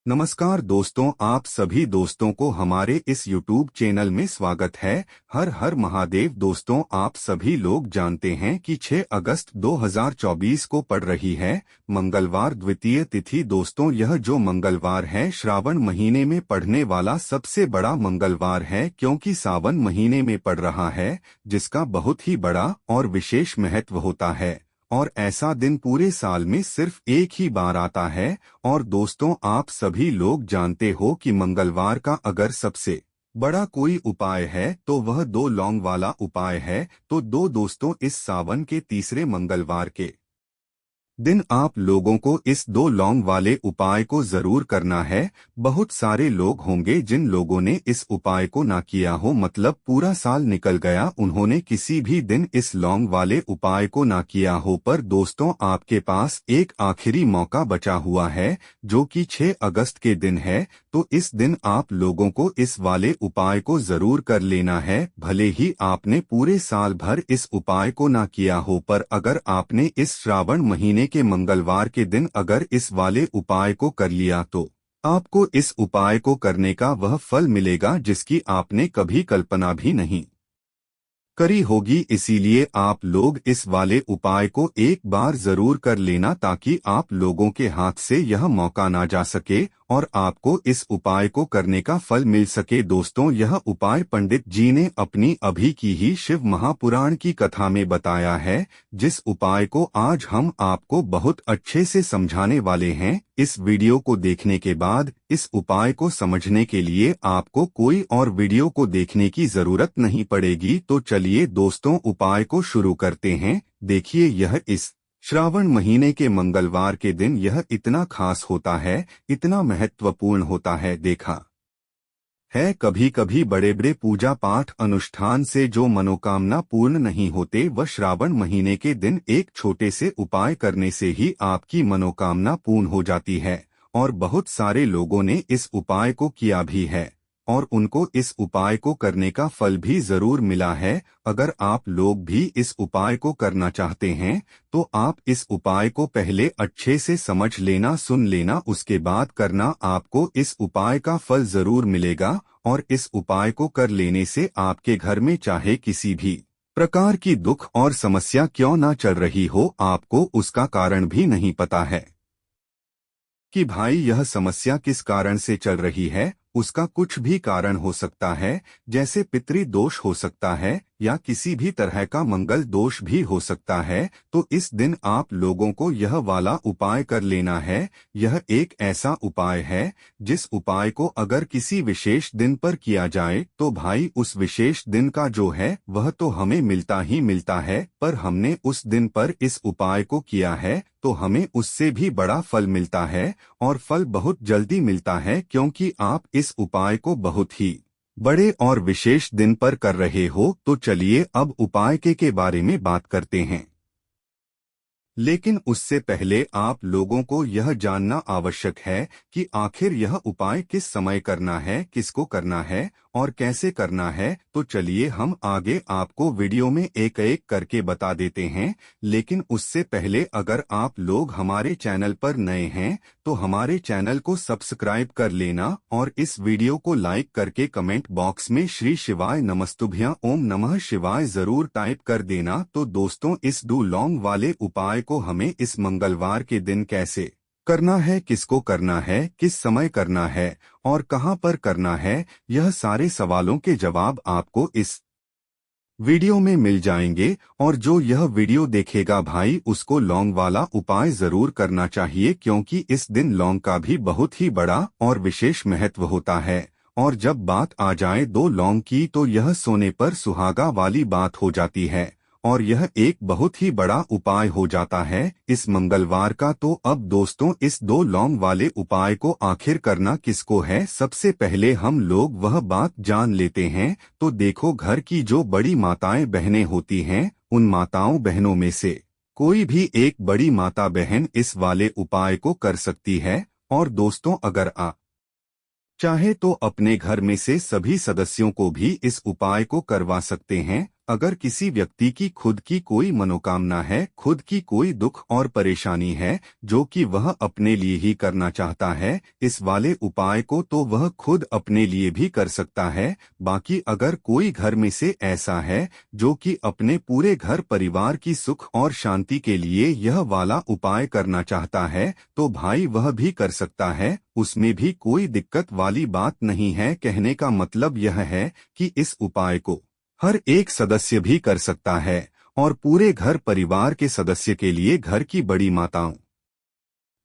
नमस्कार दोस्तों, आप सभी दोस्तों को हमारे इस YouTube चैनल में स्वागत है। हर हर महादेव। दोस्तों, आप सभी लोग जानते हैं कि 6 अगस्त 2024 को पड़ रही है मंगलवार द्वितीय तिथि। दोस्तों, यह जो मंगलवार है श्रावण महीने में पड़ने वाला सबसे बड़ा मंगलवार है, क्योंकि सावन महीने में पड़ रहा है, जिसका बहुत ही बड़ा और विशेष महत्व होता है। और ऐसा दिन पूरे साल में सिर्फ एक ही बार आता है। और दोस्तों, आप सभी लोग जानते हो कि मंगलवार का अगर सबसे बड़ा कोई उपाय है तो वह 2 लौंग वाला उपाय है। तो दोस्तों, इस सावन के तीसरे मंगलवार के दिन आप लोगों को इस 2 लौंग वाले उपाय को जरूर करना है। बहुत सारे लोग होंगे जिन लोगों ने इस उपाय को ना किया हो, मतलब पूरा साल निकल गया, उन्होंने किसी भी दिन इस लौंग वाले उपाय को ना किया हो। पर दोस्तों, आपके पास एक आखिरी मौका बचा हुआ है, जो कि 6 अगस्त के दिन है। तो इस दिन आप लोगों को इस वाले उपाय को जरूर कर लेना है। भले ही आपने पूरे साल भर इस उपाय को ना किया हो, पर अगर आपने इस श्रावण महीने के मंगलवार के दिन अगर इस वाले उपाय को कर लिया तो आपको इस उपाय को करने का वह फल मिलेगा जिसकी आपने कभी कल्पना भी नहीं करी होगी। इसीलिए आप लोग इस वाले उपाय को एक बार जरूर कर लेना, ताकि आप लोगों के हाथ से यह मौका ना जा सके और आपको इस उपाय को करने का फल मिल सके। दोस्तों, यह उपाय पंडित जी ने अपनी अभी की ही शिव महापुराण की कथा में बताया है, जिस उपाय को आज हम आपको बहुत अच्छे से समझाने वाले हैं। इस वीडियो को देखने के बाद इस उपाय को समझने के लिए आपको कोई और वीडियो को देखने की जरूरत नहीं पड़ेगी। तो चलिए दोस्तों, उपाय को शुरू करते हैं। देखिए, यह इस श्रावण महीने के मंगलवार के दिन यह इतना खास होता है, इतना महत्वपूर्ण होता है। देखा है कभी कभी बड़े बड़े पूजा पाठ अनुष्ठान से जो मनोकामना पूर्ण नहीं होते, वह श्रावण महीने के दिन एक छोटे से उपाय करने से ही आपकी मनोकामना पूर्ण हो जाती है। और बहुत सारे लोगों ने इस उपाय को किया भी है और उनको इस उपाय को करने का फल भी जरूर मिला है। अगर आप लोग भी इस उपाय को करना चाहते हैं तो आप इस उपाय को पहले अच्छे से समझ लेना, सुन लेना, उसके बाद करना। आपको इस उपाय का फल जरूर मिलेगा। और इस उपाय को कर लेने से आपके घर में चाहे किसी भी प्रकार की दुख और समस्या क्यों ना चल रही हो, आपको उसका कारण भी नहीं पता है कि भाई यह समस्या किस कारण से चल रही है। उसका कुछ भी कारण हो सकता है, जैसे पितृ दोष हो सकता है या किसी भी तरह का मंगल दोष भी हो सकता है। तो इस दिन आप लोगों को यह वाला उपाय कर लेना है। यह एक ऐसा उपाय है जिस उपाय को अगर किसी विशेष दिन पर किया जाए तो भाई उस विशेष दिन का जो है वह तो हमें मिलता ही मिलता है, पर हमने उस दिन पर इस उपाय को किया है तो हमें उससे भी बड़ा फल मिलता है। और फल बहुत जल्दी मिलता है, क्योंकि आप इस उपाय को बहुत ही बड़े और विशेष दिन पर कर रहे हो। तो चलिए अब उपाय के बारे में बात करते हैं। लेकिन उससे पहले आप लोगों को यह जानना आवश्यक है कि आखिर यह उपाय किस समय करना है, किसको करना है और कैसे करना है। तो चलिए हम आगे आपको वीडियो में एक एक करके बता देते हैं। लेकिन उससे पहले अगर आप लोग हमारे चैनल पर नए हैं तो हमारे चैनल को सब्सक्राइब कर लेना और इस वीडियो को लाइक करके कमेंट बॉक्स में श्री शिवाय नमस्तुभ्यं ओम नमः शिवाय जरूर टाइप कर देना। तो दोस्तों, इस डू लॉन्ग वाले उपाय को हमें इस मंगलवार के दिन कैसे करना है, किसको करना है, किस समय करना है और कहां पर करना है, यह सारे सवालों के जवाब आपको इस वीडियो में मिल जाएंगे। और जो यह वीडियो देखेगा भाई, उसको लौंग वाला उपाय जरूर करना चाहिए, क्योंकि इस दिन लौंग का भी बहुत ही बड़ा और विशेष महत्व होता है। और जब बात आ जाए 2 लौंग की, तो यह सोने पर सुहागा वाली बात हो जाती है और यह एक बहुत ही बड़ा उपाय हो जाता है इस मंगलवार का। तो अब दोस्तों, इस 2 लौंग वाले उपाय को आखिर करना किसको है, सबसे पहले हम लोग वह बात जान लेते हैं। तो देखो, घर की जो बड़ी माताएं बहनें होती हैं, उन माताओं बहनों में से कोई भी एक बड़ी माता बहन इस वाले उपाय को कर सकती है। और दोस्तों, अगर आप चाहे तो अपने घर में से सभी सदस्यों को भी इस उपाय को करवा सकते हैं। अगर किसी व्यक्ति की खुद की कोई मनोकामना है, खुद की कोई दुख और परेशानी है जो कि वह अपने लिए ही करना चाहता है, इस वाले उपाय को तो वह खुद अपने लिए भी कर सकता है। बाकी अगर कोई घर में से ऐसा है जो कि अपने पूरे घर परिवार की सुख और शांति के लिए यह वाला उपाय करना चाहता है, तो भाई वह भी कर सकता है, उसमें भी कोई दिक्कत वाली बात नहीं है। कहने का मतलब यह है कि इस उपाय को हर एक सदस्य भी कर सकता है और पूरे घर परिवार के सदस्य के लिए घर की बड़ी माताओं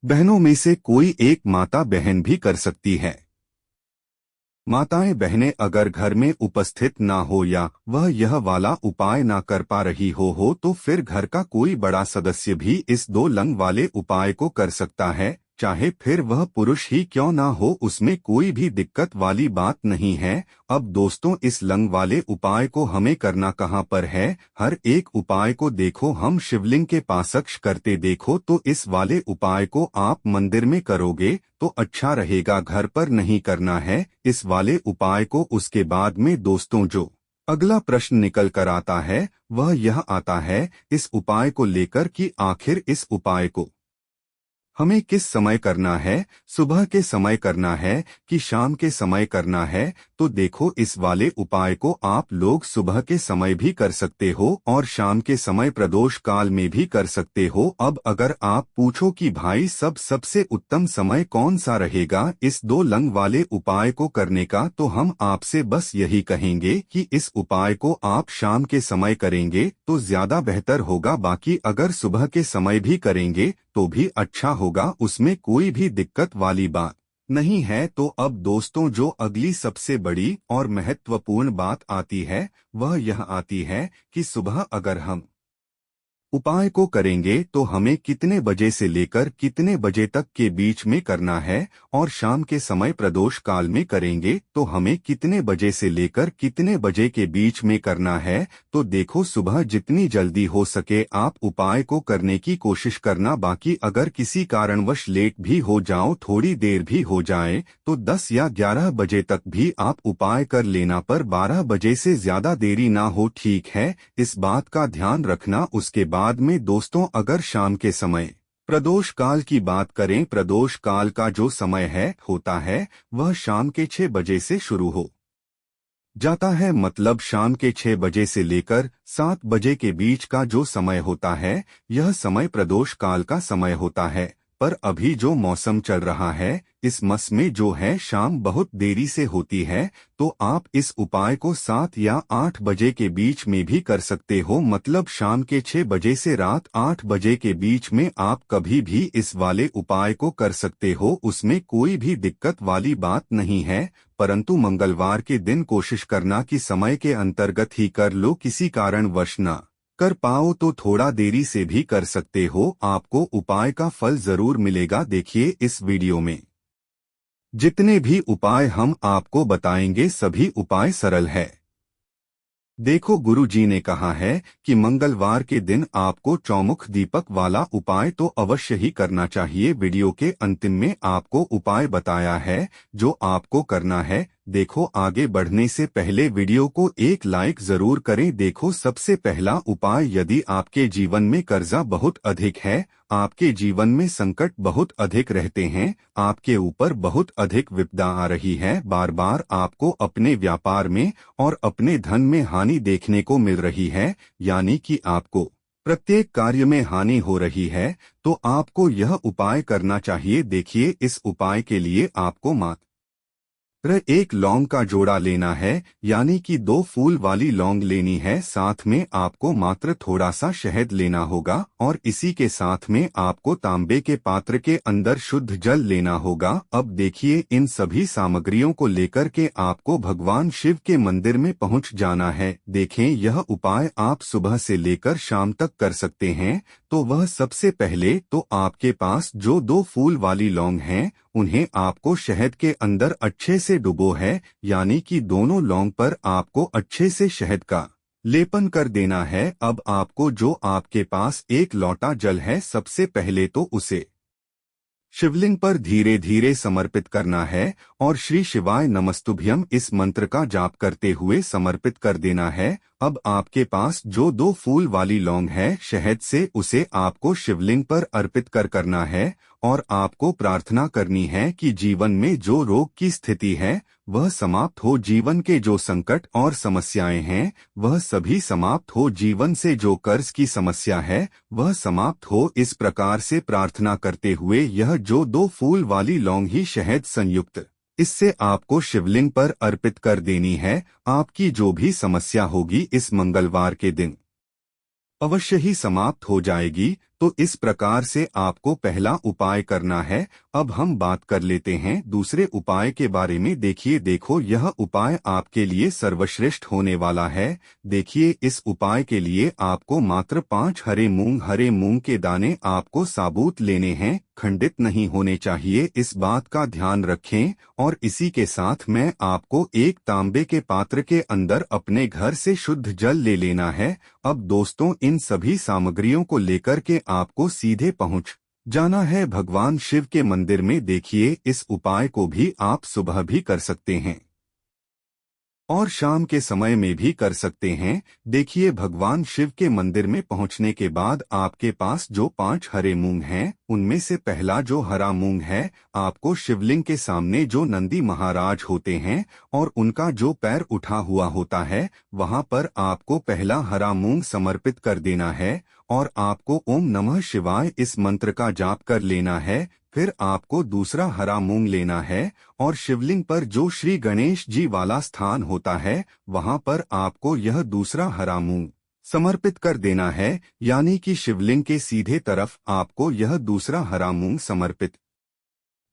बहनों में से कोई एक माता बहन भी कर सकती है। माताएं बहनें अगर घर में उपस्थित ना हो या वह यह वाला उपाय ना कर पा रही हो तो फिर घर का कोई बड़ा सदस्य भी इस 2 लंग वाले उपाय को कर सकता है, चाहे फिर वह पुरुष ही क्यों ना हो, उसमें कोई भी दिक्कत वाली बात नहीं है। अब दोस्तों, इस लंग वाले उपाय को हमें करना कहाँ पर है? हर एक उपाय को देखो हम शिवलिंग के पासक्ष करते देखो, तो इस वाले उपाय को आप मंदिर में करोगे तो अच्छा रहेगा, घर पर नहीं करना है इस वाले उपाय को। उसके बाद में दोस्तों जो अगला प्रश्न निकल कर आता है वह यह आता है इस उपाय को लेकर कि आखिर इस उपाय को हमें किस समय करना है, सुबह के समय करना है कि शाम के समय करना है? तो देखो, इस वाले उपाय को आप लोग सुबह के समय भी कर सकते हो और शाम के समय प्रदोष काल में भी कर सकते हो। अब अगर आप पूछो कि भाई सबसे उत्तम समय कौन सा रहेगा इस 2 लंग वाले उपाय को करने का, तो हम आपसे बस यही कहेंगे कि इस उपाय को आप शाम के समय करेंगे तो ज्यादा बेहतर होगा। बाकी अगर सुबह के समय भी करेंगे तो भी अच्छा होगा, उसमें कोई भी दिक्कत वाली बात नहीं है। तो अब दोस्तों, जो अगली सबसे बड़ी और महत्वपूर्ण बात आती है वह यह आती है कि सुबह अगर हम उपाय को करेंगे तो हमें कितने बजे से लेकर कितने बजे तक के बीच में करना है, और शाम के समय प्रदोष काल में करेंगे तो हमें कितने बजे से लेकर कितने बजे के बीच में करना है। तो देखो, सुबह जितनी जल्दी हो सके आप उपाय को करने की कोशिश करना। बाकी अगर किसी कारणवश लेट भी हो जाओ, थोड़ी देर भी हो जाए, तो 10 या 11 बजे तक भी आप उपाय कर लेना, पर 12 बजे से ज्यादा देरी ना हो, ठीक है? इस बात का ध्यान रखना। उसके बाद में दोस्तों, अगर शाम के समय प्रदोष काल की बात करें, प्रदोष काल का जो समय होता है वह शाम के 6 बजे से शुरू हो जाता है, मतलब शाम के 6 बजे से लेकर 7 बजे के बीच का जो समय होता है यह समय प्रदोष काल का समय होता है। पर अभी जो मौसम चल रहा है इस मस में जो है शाम बहुत देरी से होती है, तो आप इस उपाय को 7 या 8 बजे के बीच में भी कर सकते हो, मतलब शाम के 6 बजे से रात 8 बजे के बीच में आप कभी भी इस वाले उपाय को कर सकते हो, उसमें कोई भी दिक्कत वाली बात नहीं है। परंतु मंगलवार के दिन कोशिश करना कि समय के अंतर्गत ही कर लो, किसी कारणवश ना कर पाओ तो थोड़ा देरी से भी कर सकते हो, आपको उपाय का फल जरूर मिलेगा। देखिए, इस वीडियो में जितने भी उपाय हम आपको बताएंगे सभी उपाय सरल है। देखो, गुरु जी ने कहा है कि मंगलवार के दिन आपको चौमुख दीपक वाला उपाय तो अवश्य ही करना चाहिए। वीडियो के अंतिम में आपको उपाय बताया है जो आपको करना है। देखो, आगे बढ़ने से पहले वीडियो को एक लाइक जरूर करें। देखो, सबसे पहला उपाय, यदि आपके जीवन में कर्जा बहुत अधिक है, आपके जीवन में संकट बहुत अधिक रहते हैं, आपके ऊपर बहुत अधिक विपदा आ रही है, बार बार आपको अपने व्यापार में और अपने धन में हानि देखने को मिल रही है, यानी कि आपको प्रत्येक कार्य में हानि हो रही है, तो आपको यह उपाय करना चाहिए। देखिए, इस उपाय के लिए आपको मात्र एक लौंग का जोड़ा लेना है, यानी कि 2 फूल वाली लौंग लेनी है। साथ में आपको मात्र थोड़ा सा शहद लेना होगा और इसी के साथ में आपको तांबे के पात्र के अंदर शुद्ध जल लेना होगा। अब देखिए, इन सभी सामग्रियों को लेकर के आपको भगवान शिव के मंदिर में पहुंच जाना है। देखें, यह उपाय आप सुबह से लेकर शाम तक कर सकते हैं। तो वह सबसे पहले तो आपके पास जो 2 फूल वाली लौंग हैं उन्हें आपको शहद के अंदर अच्छे से डुबो है, यानी कि दोनों लौंग पर आपको अच्छे से शहद का लेपन कर देना है। अब आपको जो आपके पास 1 लोटा जल है, सबसे पहले तो उसे शिवलिंग पर धीरे धीरे समर्पित करना है और श्री शिवाय नमस्तुभ्यम इस मंत्र का जाप करते हुए समर्पित कर देना है। अब आपके पास जो 2 फूल वाली लौंग है शहद से, उसे आपको शिवलिंग पर अर्पित करना है और आपको प्रार्थना करनी है कि जीवन में जो रोग की स्थिति है वह समाप्त हो, जीवन के जो संकट और समस्याएं हैं वह सभी समाप्त हो, जीवन से जो कर्ज की समस्या है वह समाप्त हो। इस प्रकार से प्रार्थना करते हुए यह जो 2 फूल वाली लौंग ही शहद संयुक्त इससे आपको शिवलिंग पर अर्पित कर देनी है। आपकी जो भी समस्या होगी इस मंगलवार के दिन अवश्य ही समाप्त हो जाएगी। तो इस प्रकार से आपको पहला उपाय करना है। अब हम बात कर लेते हैं दूसरे उपाय के बारे में। देखो यह उपाय आपके लिए सर्वश्रेष्ठ होने वाला है। देखिए, इस उपाय के लिए आपको मात्र 5 हरे मूंग के दाने आपको साबुत लेने हैं, खंडित नहीं होने चाहिए, इस बात का ध्यान रखें। और इसी के साथ मैं आपको एक तांबे के पात्र के अंदर अपने घर से शुद्ध जल ले लेना है। अब दोस्तों, इन सभी सामग्रियों को लेकर के आपको सीधे पहुंच जाना है भगवान शिव के मंदिर में। देखिए, इस उपाय को भी आप सुबह भी कर सकते हैं और शाम के समय में भी कर सकते हैं। देखिए, भगवान शिव के मंदिर में पहुंचने के बाद आपके पास जो 5 हरे मूंग हैं उनमें से पहला जो हरा मूंग है, आपको शिवलिंग के सामने जो नंदी महाराज होते हैं और उनका जो पैर उठा हुआ होता है वहां पर आपको पहला हरा मूंग समर्पित कर देना है और आपको ओम नमः शिवाय इस मंत्र का जाप कर लेना है। फिर आपको दूसरा हरा मूंग लेना है और शिवलिंग पर जो श्री गणेश जी वाला स्थान होता है वहां पर आपको यह दूसरा हरा मूंग समर्पित कर देना है, यानी कि शिवलिंग के सीधे तरफ आपको यह दूसरा हरा मूंग समर्पित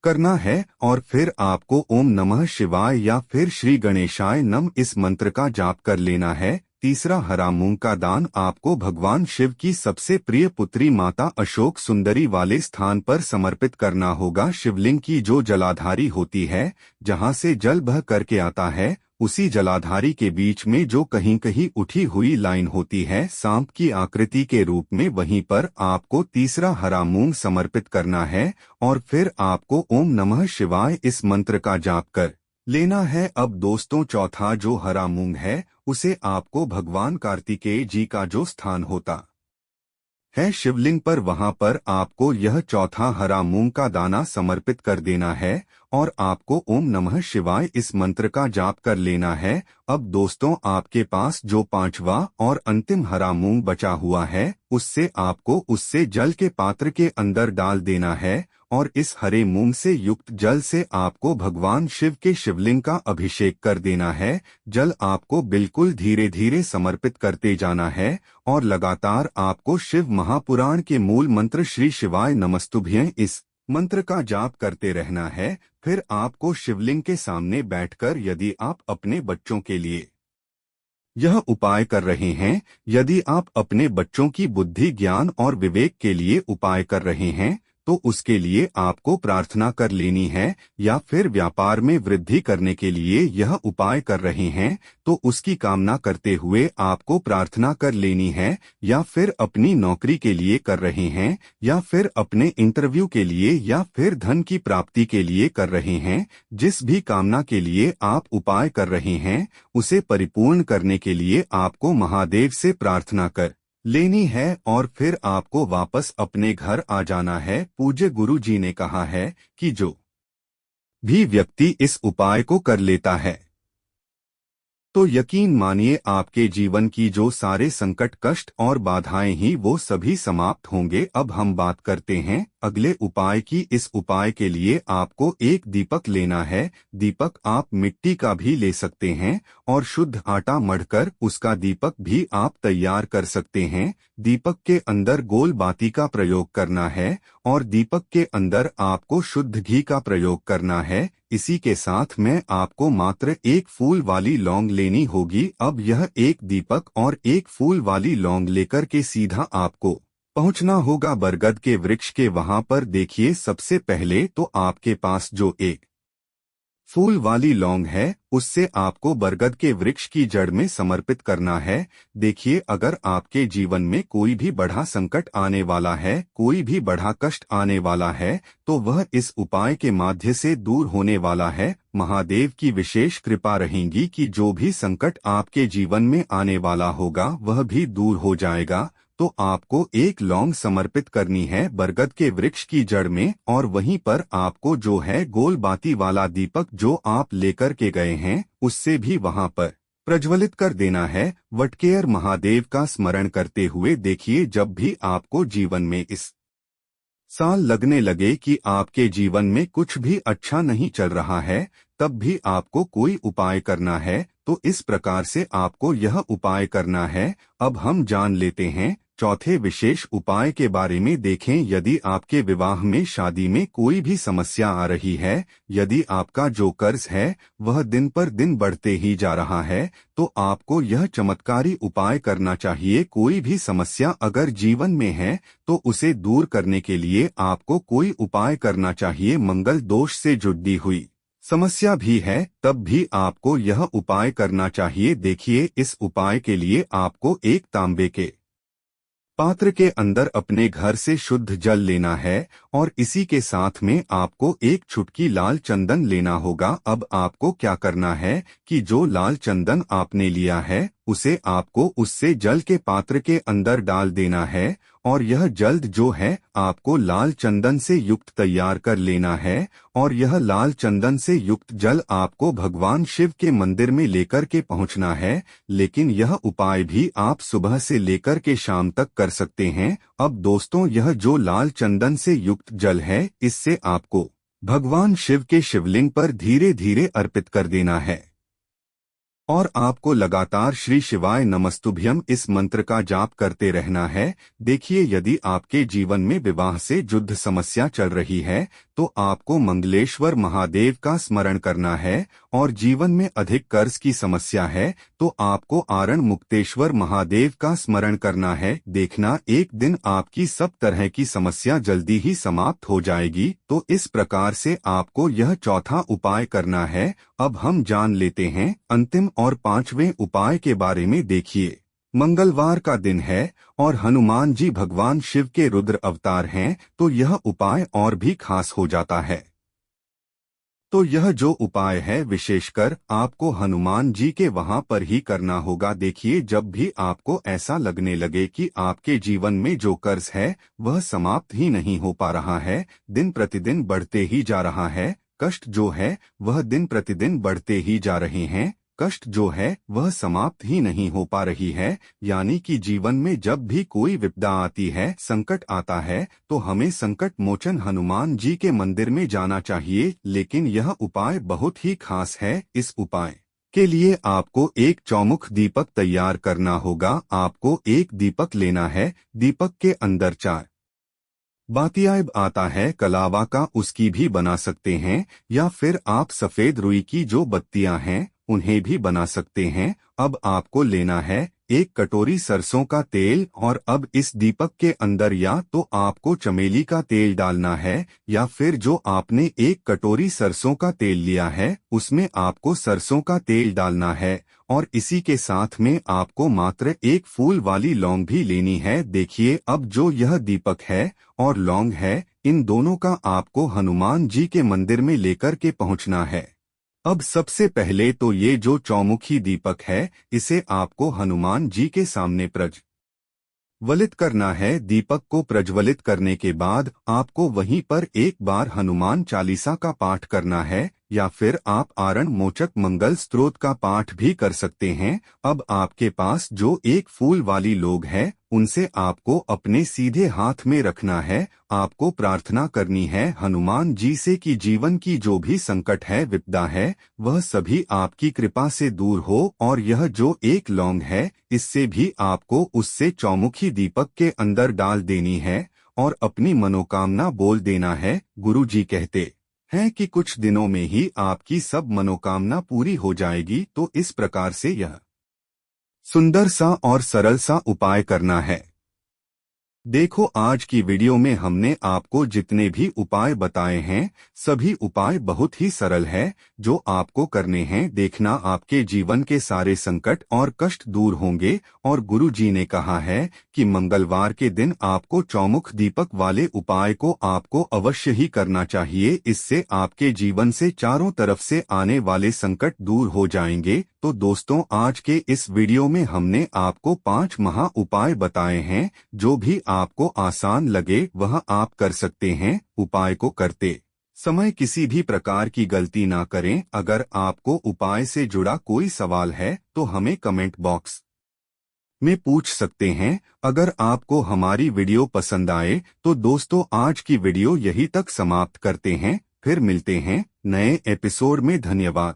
करना है। और फिर आपको ओम नमः शिवाय या फिर श्री गणेशाय नमः इस मंत्र का जाप कर लेना है। तीसरा हरा मूंग का दान आपको भगवान शिव की सबसे प्रिय पुत्री माता अशोक सुंदरी वाले स्थान पर समर्पित करना होगा। शिवलिंग की जो जलाधारी होती है, जहां से जल बह करके आता है, उसी जलाधारी के बीच में जो कहीं कहीं उठी हुई लाइन होती है सांप की आकृति के रूप में, वहीं पर आपको तीसरा हरा मूंग समर्पित करना है और फिर आपको ओम नमः शिवाय इस मंत्र का जाप कर लेना है। अब दोस्तों, चौथा जो हरा मूंग है उसे आपको भगवान कार्तिकेय जी का जो स्थान होता है शिवलिंग पर, वहां पर आपको यह चौथा हरा मूंग का दाना समर्पित कर देना है और आपको ओम नमः शिवाय इस मंत्र का जाप कर लेना है। अब दोस्तों, आपके पास जो 5वां और अंतिम हरा मूंग बचा हुआ है उससे जल के पात्र के अंदर डाल देना है और इस हरे मूंग से युक्त जल से आपको भगवान शिव के शिवलिंग का अभिषेक कर देना है। जल आपको बिल्कुल धीरे धीरे समर्पित करते जाना है और लगातार आपको शिव महापुराण के मूल मंत्र श्री शिवाय नमस्तुभ्यं इस मंत्र का जाप करते रहना है। फिर आपको शिवलिंग के सामने बैठकर, यदि आप अपने बच्चों के लिए यह उपाय कर रहे हैं, यदि आप अपने बच्चों की बुद्धि, ज्ञान और विवेक के लिए उपाय कर रहे हैं, तो उसके लिए आपको प्रार्थना कर लेनी है। या फिर व्यापार में वृद्धि करने के लिए यह उपाय कर रहे हैं तो उसकी कामना करते हुए आपको प्रार्थना कर लेनी है। या फिर अपनी नौकरी के लिए कर रहे हैं, या फिर अपने इंटरव्यू के लिए, या फिर धन की प्राप्ति के लिए कर रहे हैं, जिस भी कामना के लिए आप उपाय कर रहे हैं उसे परिपूर्ण करने के लिए आपको महादेव से प्रार्थना कर लेनी है और फिर आपको वापस अपने घर आ जाना है। पूज्य गुरु जी ने कहा है कि जो भी व्यक्ति इस उपाय को कर लेता है तो यकीन मानिए आपके जीवन की जो सारे संकट, कष्ट और बाधाएं ही वो सभी समाप्त होंगे। अब हम बात करते हैं अगले उपाय की। इस उपाय के लिए आपको एक दीपक लेना है। दीपक आप मिट्टी का भी ले सकते हैं और शुद्ध आटा मढ़कर उसका दीपक भी आप तैयार कर सकते हैं। दीपक के अंदर गोल बाती का प्रयोग करना है और दीपक के अंदर आपको शुद्ध घी का प्रयोग करना है। इसी के साथ में आपको मात्र एक फूल वाली लौंग लेनी होगी। अब यह एक दीपक और एक फूल वाली लौंग लेकर के सीधा आपको पहुंचना होगा बरगद के वृक्ष के। वहां पर देखिए, सबसे पहले तो आपके पास जो एक फूल वाली लौंग है, उससे आपको बरगद के वृक्ष की जड़ में समर्पित करना है। देखिए, अगर आपके जीवन में कोई भी बड़ा संकट आने वाला है, कोई भी बड़ा कष्ट आने वाला है, तो वह इस उपाय के माध्यम से दूर होने वाला है। महादेव की विशेष कृपा रहेगी कि जो भी संकट आपके जीवन में आने वाला होगा वह भी दूर हो जाएगा। तो आपको एक लौंग समर्पित करनी है बरगद के वृक्ष की जड़ में, और वहीं पर आपको जो है गोल बाती वाला दीपक जो आप लेकर के गए हैं उससे भी वहां पर प्रज्वलित कर देना है। वटकेयर महादेव का स्मरण करते हुए देखिए, जब भी आपको जीवन में इस साल लगने लगे कि आपके जीवन में कुछ भी अच्छा नहीं चल रहा है, तब भी आपको कोई उपाय करना है। तो इस प्रकार से आपको यह उपाय करना है। अब हम जान लेते हैं चौथे विशेष उपाय के बारे में। देखें, यदि आपके विवाह में, शादी में कोई भी समस्या आ रही है, यदि आपका जो कर्ज है वह दिन पर दिन बढ़ते ही जा रहा है, तो आपको यह चमत्कारी उपाय करना चाहिए। कोई भी समस्या अगर जीवन में है तो उसे दूर करने के लिए आपको कोई उपाय करना चाहिए। मंगल दोष से जुड़ी हुई समस्या भी है तब भी आपको यह उपाय करना चाहिए। देखिए, इस उपाय के लिए आपको एक तांबे के पात्र के अंदर अपने घर से शुद्ध जल लेना है, और इसी के साथ में आपको एक चुटकी लाल चंदन लेना होगा। अब आपको क्या करना है कि जो लाल चंदन आपने लिया है उसे आपको उससे जल के पात्र के अंदर डाल देना है, और यह जल्द जो है आपको लाल चंदन से युक्त तैयार कर लेना है। और यह लाल चंदन से युक्त जल आपको भगवान शिव के मंदिर में लेकर के पहुंचना है। लेकिन यह उपाय भी आप सुबह से लेकर के शाम तक कर सकते हैं। अब दोस्तों, यह जो लाल चंदन से युक्त जल है, इससे आपको भगवान शिव के शिवलिंग पर धीरे धीरे अर्पित कर देना है, और आपको लगातार श्री शिवाय नमस्तुभ्यम इस मंत्र का जाप करते रहना है। देखिए, यदि आपके जीवन में विवाह से जुद्ध समस्या चल रही है तो आपको मंगलेश्वर महादेव का स्मरण करना है, और जीवन में अधिक कर्ज की समस्या है तो आपको आरण मुक्तेश्वर महादेव का स्मरण करना है। देखना, एक दिन आपकी सब तरह की समस्या जल्दी ही समाप्त हो जाएगी। तो इस प्रकार से आपको यह चौथा उपाय करना है। अब हम जान लेते हैं अंतिम और पांचवें उपाय के बारे में। देखिए, मंगलवार का दिन है और हनुमान जी भगवान शिव के रुद्र अवतार हैं, तो यह उपाय और भी खास हो जाता है। तो यह जो उपाय है विशेषकर आपको हनुमान जी के वहां पर ही करना होगा। देखिए, जब भी आपको ऐसा लगने लगे कि आपके जीवन में जो कर्ज है वह समाप्त ही नहीं हो पा रहा है, दिन प्रतिदिन बढ़ते ही जा रहा है, कष्ट जो है वह दिन प्रतिदिन बढ़ते ही जा रहे हैं, कष्ट जो है वह समाप्त ही नहीं हो पा रही है, यानी कि जीवन में जब भी कोई विपदा आती है, संकट आता है, तो हमें संकट मोचन हनुमान जी के मंदिर में जाना चाहिए। लेकिन यह उपाय बहुत ही खास है। इस उपाय के लिए आपको एक चौमुख दीपक तैयार करना होगा। आपको एक दीपक लेना है, दीपक के अंदर 4 बातियां आता है कलावा का, उसकी भी बना सकते हैं, या फिर आप सफेद रुई की जो बत्तियां हैं उन्हें भी बना सकते हैं। अब आपको लेना है एक कटोरी सरसों का तेल, और अब इस दीपक के अंदर या तो आपको चमेली का तेल डालना है, या फिर जो आपने एक कटोरी सरसों का तेल लिया है उसमें आपको सरसों का तेल डालना है, और इसी के साथ में आपको मात्र एक फूल वाली लौंग भी लेनी है। देखिए, अब जो यह दीपक है और लौंग है, इन दोनों का आपको हनुमान जी के मंदिर में लेकर के पहुंचना है। अब सबसे पहले तो ये जो चौमुखी दीपक है इसे आपको हनुमान जी के सामने प्रज्वलित करना है। दीपक को प्रज्वलित करने के बाद आपको वहीं पर एक बार हनुमान चालीसा का पाठ करना है, या फिर आप आरण मोचक मंगल स्तोत्र का पाठ भी कर सकते हैं। अब आपके पास जो एक फूल वाली लौंग है उनसे आपको अपने सीधे हाथ में रखना है। आपको प्रार्थना करनी है हनुमान जी से कि जीवन की जो भी संकट है, विपदा है, वह सभी आपकी कृपा से दूर हो, और यह जो एक लौंग है इससे भी आपको उससे चौमुखी दीपक के अंदर डाल देनी है, और अपनी मनोकामना बोल देना है। गुरु जी कहते हैं कि कुछ दिनों में ही आपकी सब मनोकामना पूरी हो जाएगी। तो इस प्रकार से यह सुंदर सा और सरल सा उपाय करना है। देखो, आज की वीडियो में हमने आपको जितने भी उपाय बताए हैं, सभी उपाय बहुत ही सरल है। जो आपको करने हैं, देखना आपके जीवन के सारे संकट और कष्ट दूर होंगे। और गुरु जी ने कहा है कि मंगलवार के दिन आपको चौमुख दीपक वाले उपाय को आपको अवश्य ही करना चाहिए। इससे आपके जीवन से चारों तरफ से आने वाले संकट दूर हो जाएंगे। तो दोस्तों, आज के इस वीडियो में हमने आपको 5 महा उपाय बताए हैं। जो भी आपको आसान लगे वह आप कर सकते हैं। उपाय को करते समय किसी भी प्रकार की गलती ना करें। अगर आपको उपाय से जुड़ा कोई सवाल है तो हमें कमेंट बॉक्स में पूछ सकते हैं। अगर आपको हमारी वीडियो पसंद आए तो दोस्तों, आज की वीडियो यहीं तक समाप्त करते हैं। फिर मिलते हैं नए एपिसोड में। धन्यवाद।